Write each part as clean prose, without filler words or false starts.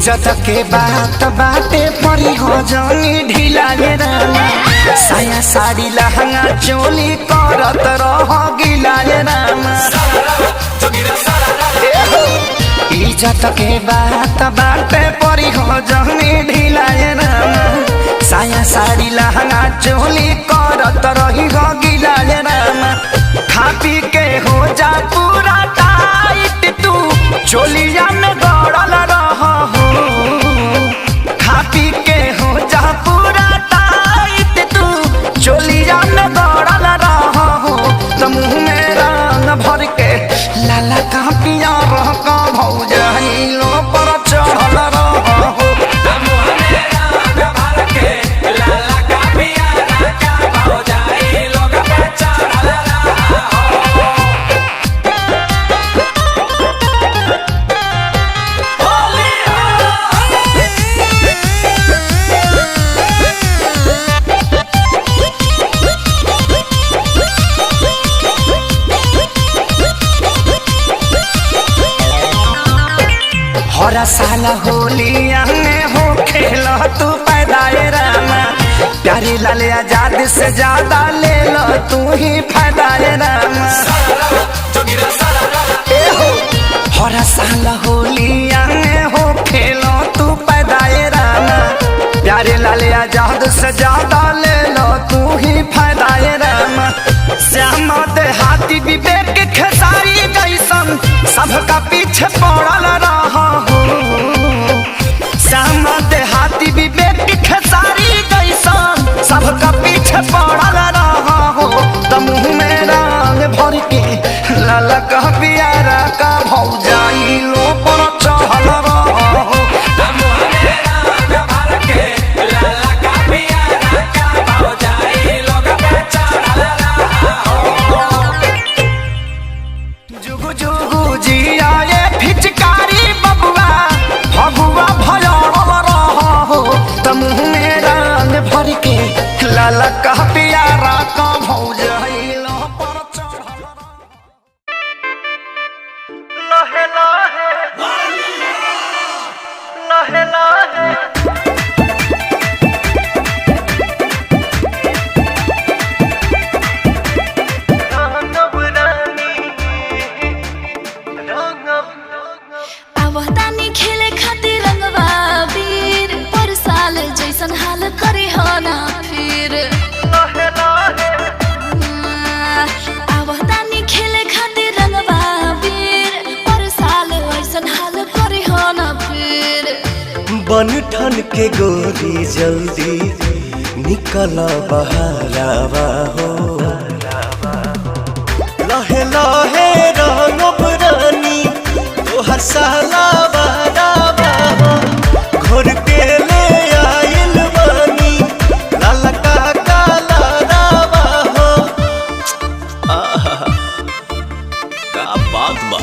इज्जत के बात बाटे परी हो जानी ढीला रे रामा साया साड़ी लहंगा चोली करत रह गिला रे रामा इज्जत के बात बाटे परी हो जानी ढीला रे रामा साया साड़ी लहंगा चोली करत रही हो गिला रे रामा खा पी के हो जा पूरा टाइट तू चोलिया में गड़ल रह हो खा पी के हो जा पूरा टाइट तू चोलिया में गड़ल रह हो तो मुँह में रंग भर के लाला का पिया रह का भौजाइलो पर चढ़ल रह हो हरा साल होलिया में हो खेला तू पैदाए रामा प्यारी लाल आजाद से ज्यादा ले लो तू ही फायदाए रामा हरा साल होलिया में हो खेलो तू पैदाए रामा प्यारे लाल आजाद से ज्यादा ले लो तू ही फायदाए रामा श्याम देहाती विवेक खेसारी जैसन सबका पीछे पड़ल रहा हो श्याम देहाती विवेक खेसारी जैसन सबका पीछे पड़ल रहा हो तो मुँह में रंग भर के लाला का पियारा का भौजाइलो पर चढ़ल रहा हो जुगु जुगु जिया ये फिचकारी बबुआ भगुआ भयल रहा हो तो मुँह में रंग भर के लाला का पियारा का भौजाइलो पर चढ़ल लहे लहे लहे लहे आवतानी खेले खातिर रंगवा वीर पर साल जैसन हाल करे हो ना फिर आवतानी खेले खातिर रंगवा वीर पर साल ऐसन हाल करे हो ना फिर बन ठन के गोरी जल्दी निकल बहारावा हो लहे लहे रंगब रानी तोहर साला बारावा हो घोर के ले आइल बानी लाला का काला रावा हो आहा का बात बा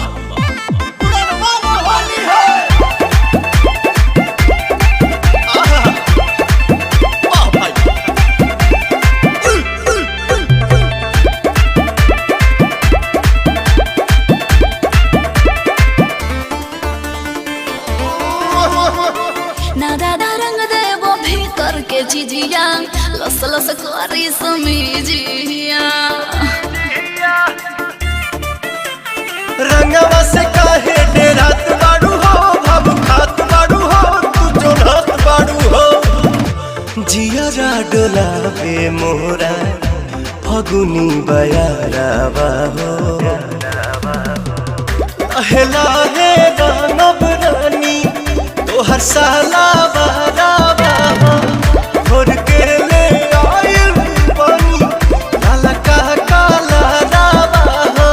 ना दादा रंग देवो भीतर के चिजिया लस लस करी समीजिया रंगवा से काहे डेरात बाड़ू हो भव खात बाड़ू हो तू जोड़त बाड़ू हो जिया डोला पे मोरा फगुनी बयारावा हो अहला है दानव रानी तोहर साला बारावा हो घोर के ले आइल बानी लाला का काला रावा हो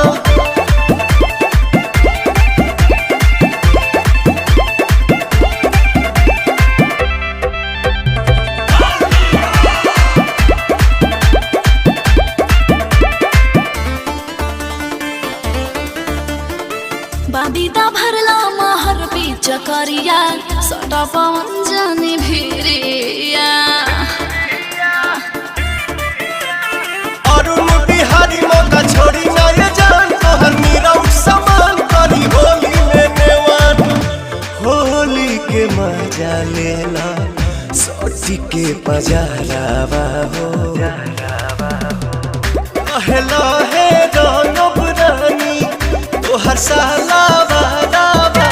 बादीदा भरला महर बीच करिया सटा पवन जानी भिरिया अरुण बिहारी मौका छोड़ी ना ये जान तोहर मीरा समान करी होली में नेवान होली के मार लेला सोटी के पजारावा हो लहे लहे रंगब रानी तोहर सालावा रावा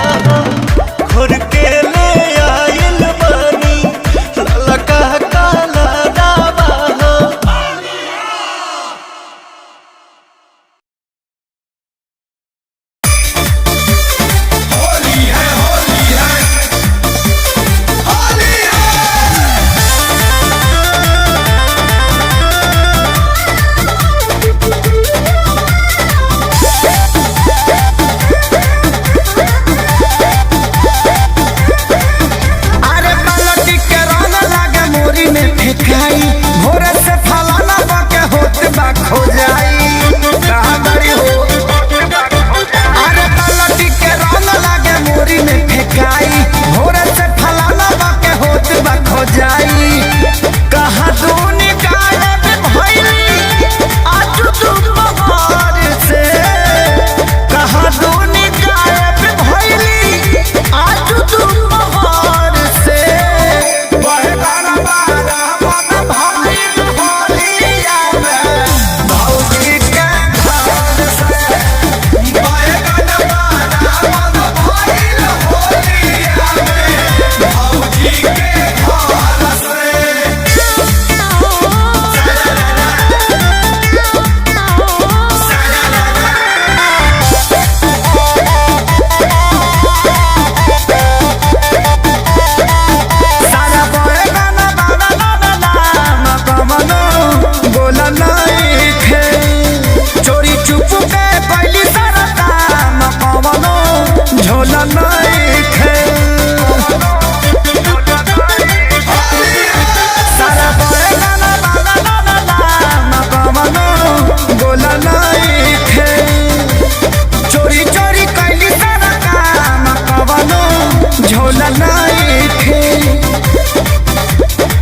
घोर के ले आइल बानी ललका काला रावा भोरे से फलाना बाके होत बा खो जाई कहाँ बड़ी हो अरे पलटी के रंग लागे मोरी में फेंकाई भोरे से फलाना बाके होत बा खो जाई कहाँ दूनी गायब भइली आज तू बहार से कहाँ दूनी गायब भइली आज तू बहार से बहे गाना बारा चोरी चुप के पहली सारा काम कवनो झोला नहीं खे सारा बड़े गाना बाला नाना नाम कवनो गोला नहीं खे चोरी चोरी कैली सारा काम कवनो झोला नहीं खे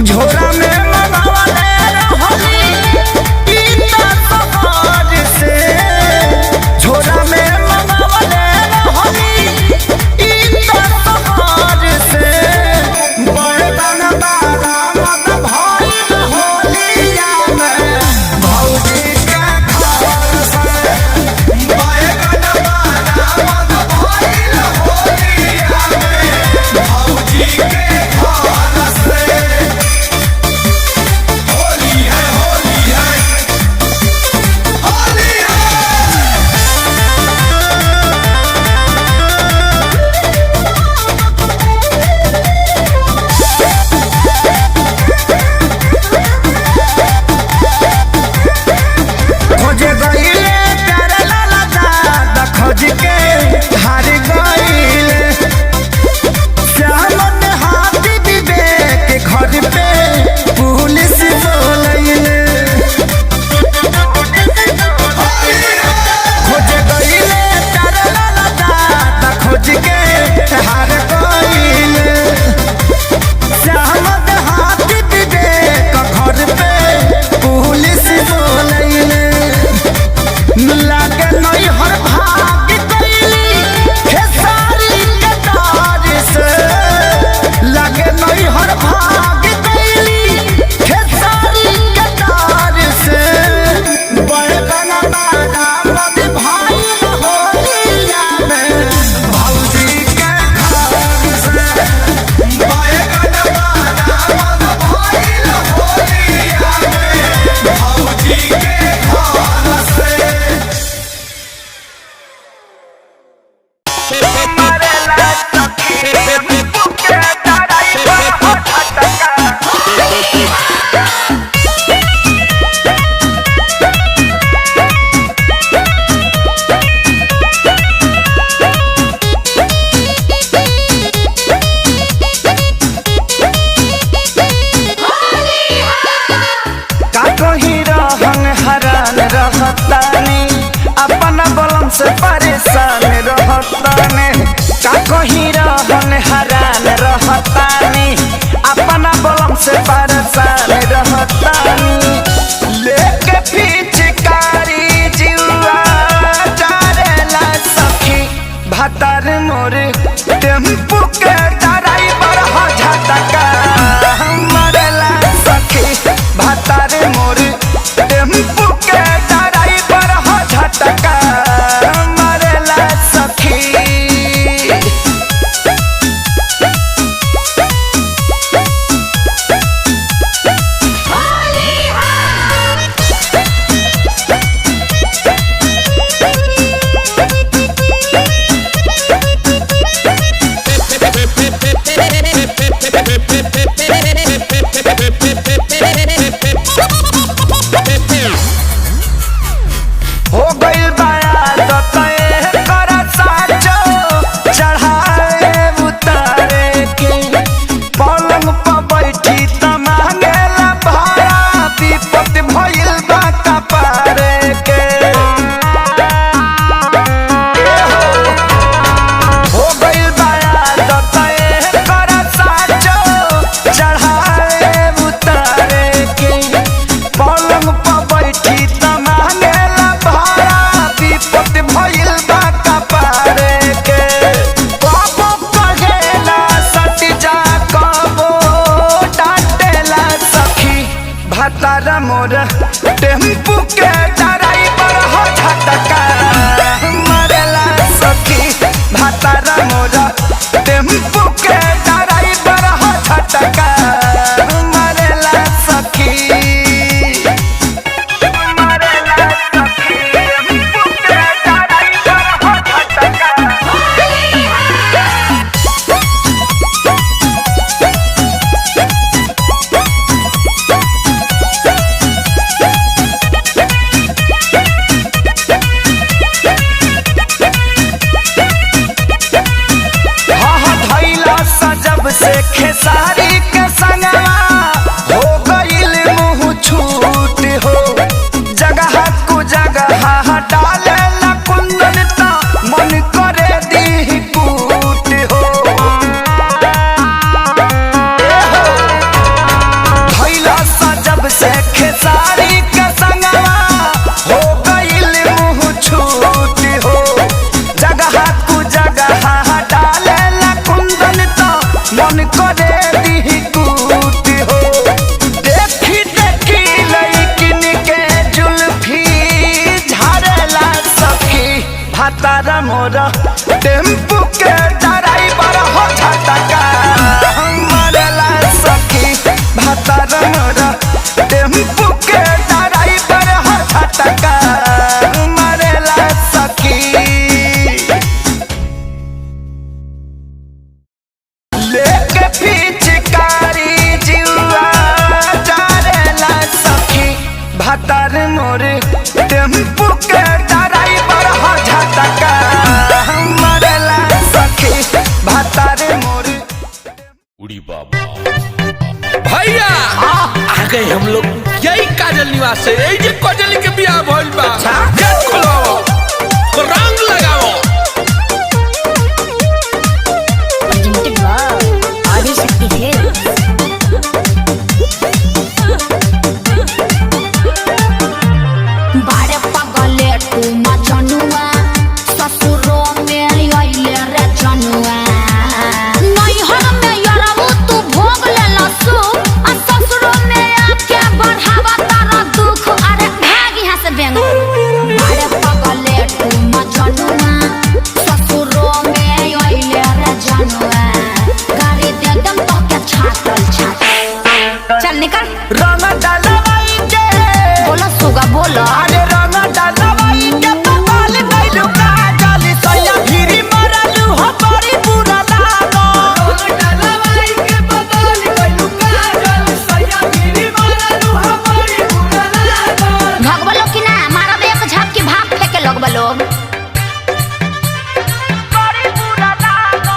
झोला में मनावले रहली झोला में मनावले रहली इतना से बड़े गाना बाला मत भइल होलिया में भौजी के घर से बड़े गाना बाला मत भइल होलिया में भौजी के घर से होली है होली है होली है खोजे गईले प्यारे लाला दादा खोज के हार गईले श्याम हाथी विवेक घर पे पुलिस बोलैले खोजे गईले प्यारे लाला दादा खोज के हार गईले श्याम हाथी विवेक घर पे पुलिस बोलैले लागे नहीं हर भाग कैली खेसारी के तार से लागे नहीं हर भाग कैली खेसारी के तार से बड़े गाना बाला मत भाई होलिया में भौजी के घर से बड़े गाना बाला मत भाई होलिया में भौजी के घर से से परेशान रहताने का कहीं रहन हरान रहतानी अपना बलम से परेशान रहतानी लेके पिचकारी जीवा डारेला सखी भातार मोरे टेम्पू के ड्राइवर हो जा मोर टेम्पू के ड्राइवर हो झटका मरेला सखी भातारा मोर टेम्पू के ड्राइवर हो झटका मरेला सखी से खेसारी के संगवा हो गईल मुँह छूट हो जगह को जगह डाले ला कुंदन ता मन करे दी कूट हो भैला सा जब से खेसारी के संगवा हो गईल मुँह छूट हो जगह को जगह डाले ला कुंदन ता मन करे दी कूट हो देखी देखी लइकिन के जुल्फी झाड़ेला सखी भातारा मोरा टेम्पू के ड्राइवर हो झटका मरेला सखी भातारा मोरा टेम्पू के ड्राइवर हो झटका मरेला सखी लेके पिचकारी जुआ डारेला सखी भातार मोरे टेम्पू के ड्राइवर हो झटका मरेला सखी भातार मोरे उड़ी बाबा भैया आ गए हम लोग यही काजल निवास से यही जे काजल के बियाह भइल बा गेट खोलो रंग लगाओ चल निकल रंग डालवाई के बोला सुगा बोला अरे रंग डालवाई के पपाल गइलु काजल सैया भिरी मरलु हो बड़ी बुरा लागो रंग डालवाई के पपाल गइलु काजल सैया भिरी मरलु हो बड़ी बुरा लागो भगवा लोग की ना मारा एक झपकी भाग फेंके लोग बलोग बड़ी बुरा लागो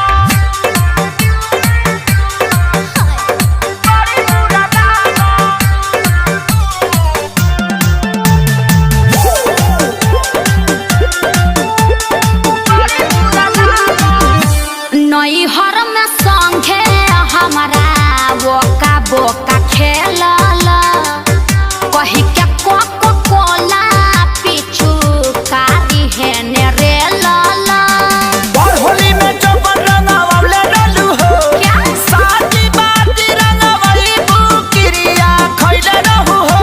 नई हर में संगे हमारा बोका बोका खेलला कही के कोको कोला पीछू कारी है ने रे लाला और होली में जो रंगावले रहलु हो क्या साथी बाती रंगावली बुकिरिया खइले रहू हो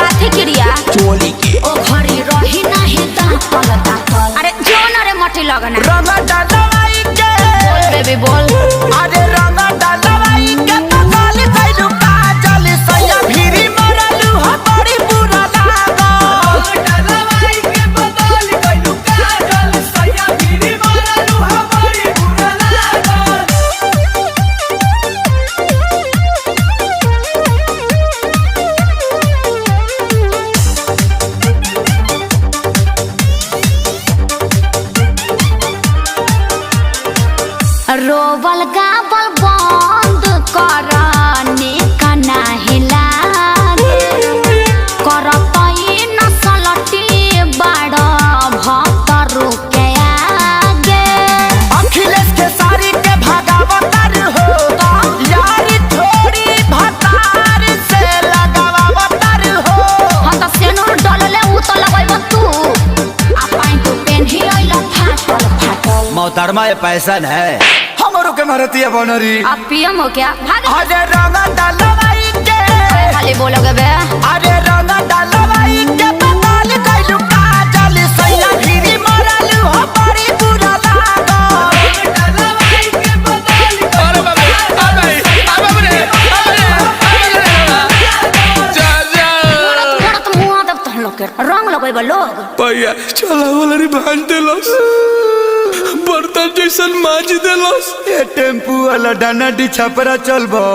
काथी क्रिया चोली के ओ घरी रही नहीं दापल दापल अरे जोन रे मटी लगना रंग डालवाई के बोल बेबी बोल अरे रंग डालवाई के पकाल गइलु काजल सैया भिरी मरलु हो बड़ी बुरा लागो रंग डालवाई के पकाल गइलु काजल सैया भिरी मरलु हो बड़ी बुरा लागो रोबल गाबल बंद कर निकना हिला करतई नसलटी बड़ भक्तरू के आगे अखिलेश के सारी के भागावतर हो यारी थोड़ी भतार से लगावतर हो हम तो सेनुर डलले उ तो लगैब तू आ पाइन तू पेन्ही अइला फाटल फाटल मोहतरमा ये पैसन है हमरो के मारती है बनरी अब पियम हो क्या भाग अरे रंग डालवाई के खाली बोलोगे बे? अरे रंग डालवाई के बदल गइलू काजल सैया भिरी मरल हो बड़ी बुरा लागल। डालवाई के बदल अरे बाबा अबे रे जा जा तो मुआ दब तहन लोग के रंग लगेबे लोग। भैया चला वाला रे भांज देलस बर्तन जैसन माज देलस। ए टेम्पू वाला डाना डी छपरा चलबो।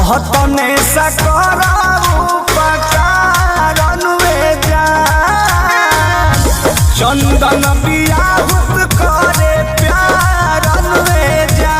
हतने सकराऊ पकारन में जा चंदन बियाहुत करे प्यारन में जा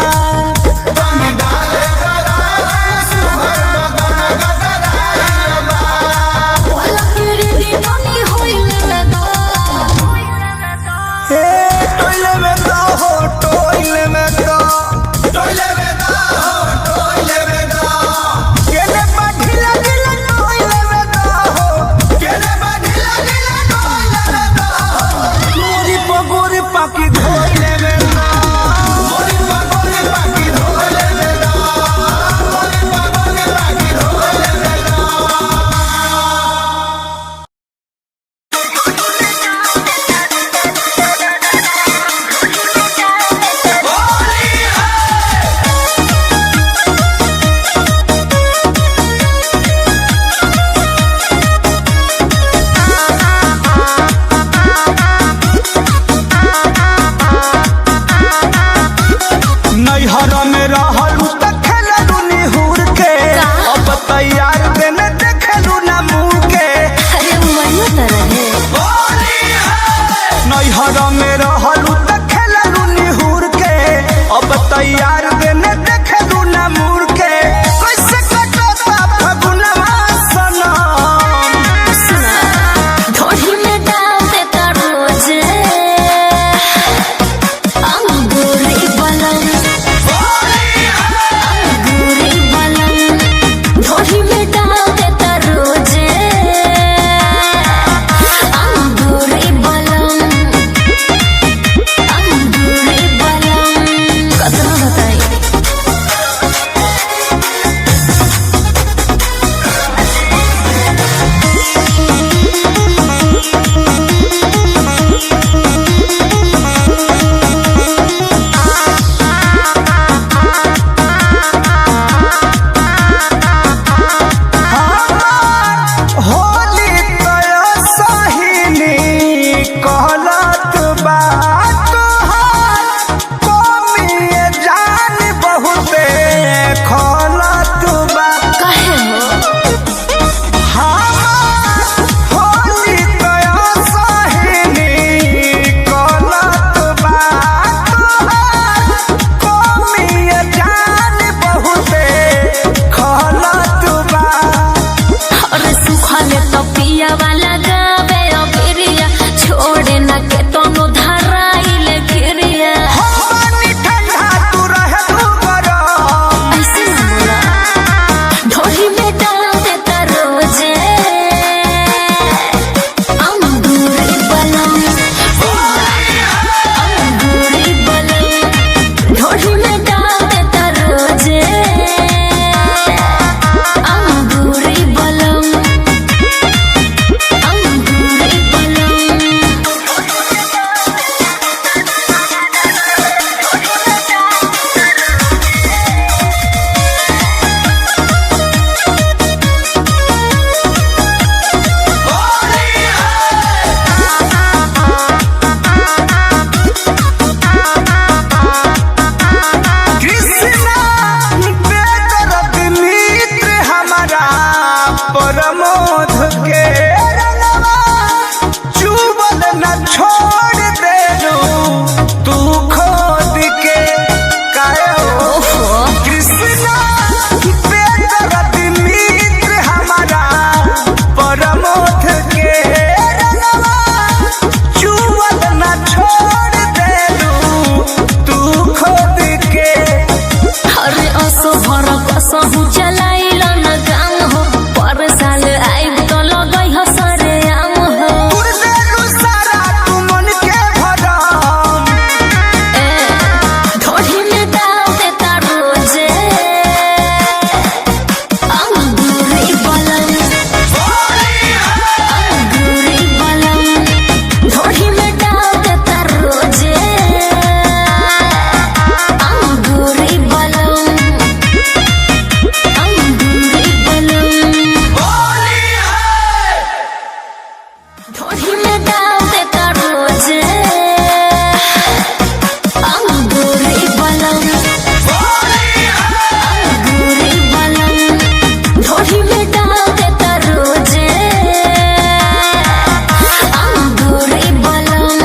परमोध के रंगवा चुबल न छोड़ देलू तू खोद के कायो कृष्णा बेदर्द मित्र हमारा परमोध के रंगवा चुबल न छोड़ देलू तू खोद के अरे असो भर कसहु चलाइल न काम हो पर साल आइब तो लगै हो सरे आम हो तुर देलू सारा तू मन के भरम ढोढ़ी में डाल देता रोजे अंगूरी बलम अंगूरी बलम ढोढ़ी में डाल देता रोजे अंगूरी बलम अंगूरी बलम ढोढ़ी में डाल देता रोजे अंगूरी बलम अंगूरी बलम ढोढ़ी में डाल देता रोजे अंगूरी बलम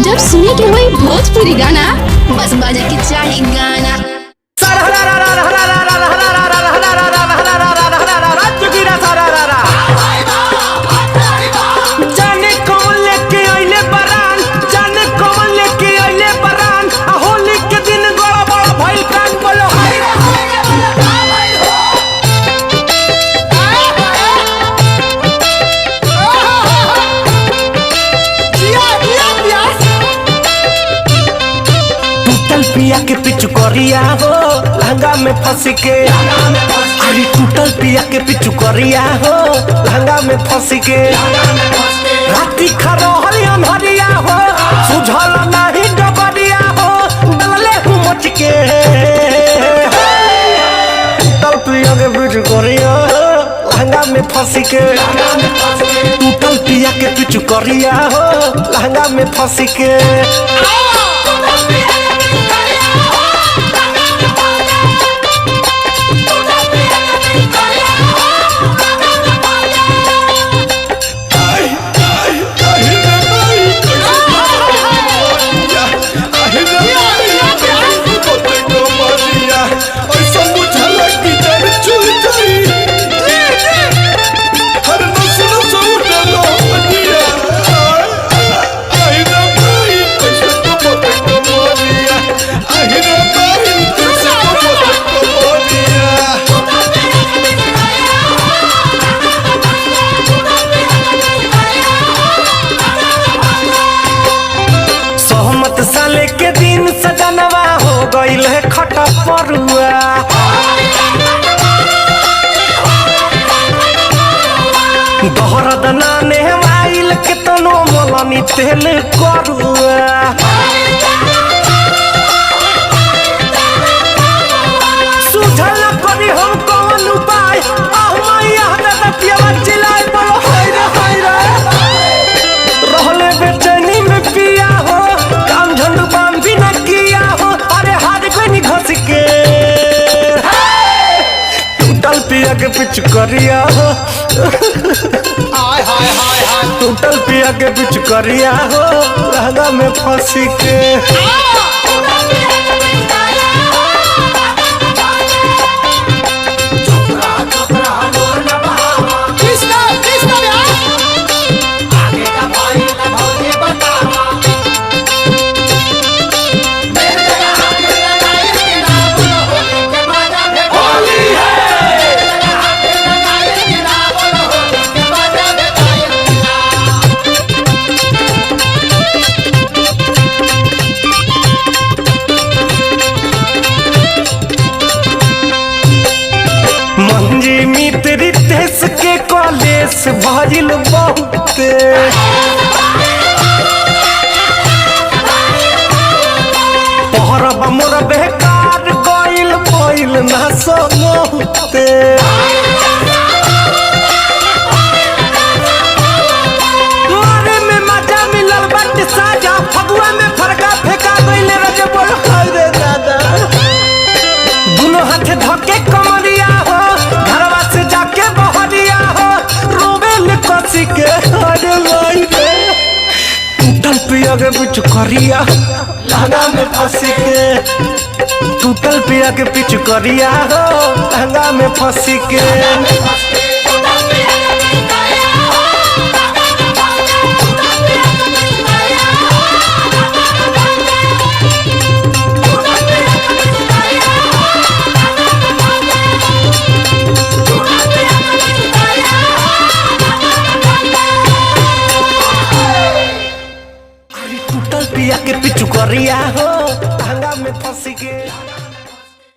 जब सुने के वही भोजपुरी गाना बस बजे के चाहे गाना। जाने कौन लेके आइले बरान जाने कौन लेके आइले बरान होली के दिन बड़ा बड़ा भइल कान बोलो हाय टूटल पिया के पिचु करिया हो लहंगा में फंस के अरे टूटल पिया के पिचु करिया हो लहंगा में फंस के राती खरोहल अनहरिया हो सुझल नहीं डबरिया हो डलले हूँ मच के टूटल पिया के पिचु करिया हो लहंगा में फंस के टूटल पिया के पिचु करिया हो लहंगा में फंस के साले के दिन सजनवा हो गईल है खटा परुआ दहरद नाने आइल के तनो मोलनी तेल करुआ सुझल करी हम कौन उपाय आह मैया दादा पियावा चिल्लाए बोलो हाय रे रहले बेचैनी में पिया हो काम झंडू बाम भी न किया हो अरे हाथ कोई नहीं घस के टूटल पिया के पिछु करिया हो टूटल पिया के पिछु करिया हो लहंगा में फंस के के कॉलेज भजिल बहुते पहरब मोर बेकार गइल गइल ना सोते मारे में मजा में पिया के पिछु करिया लहंगा में फंसी के टूटल पिया के पिछु करिया हो लहंगा में फंसी के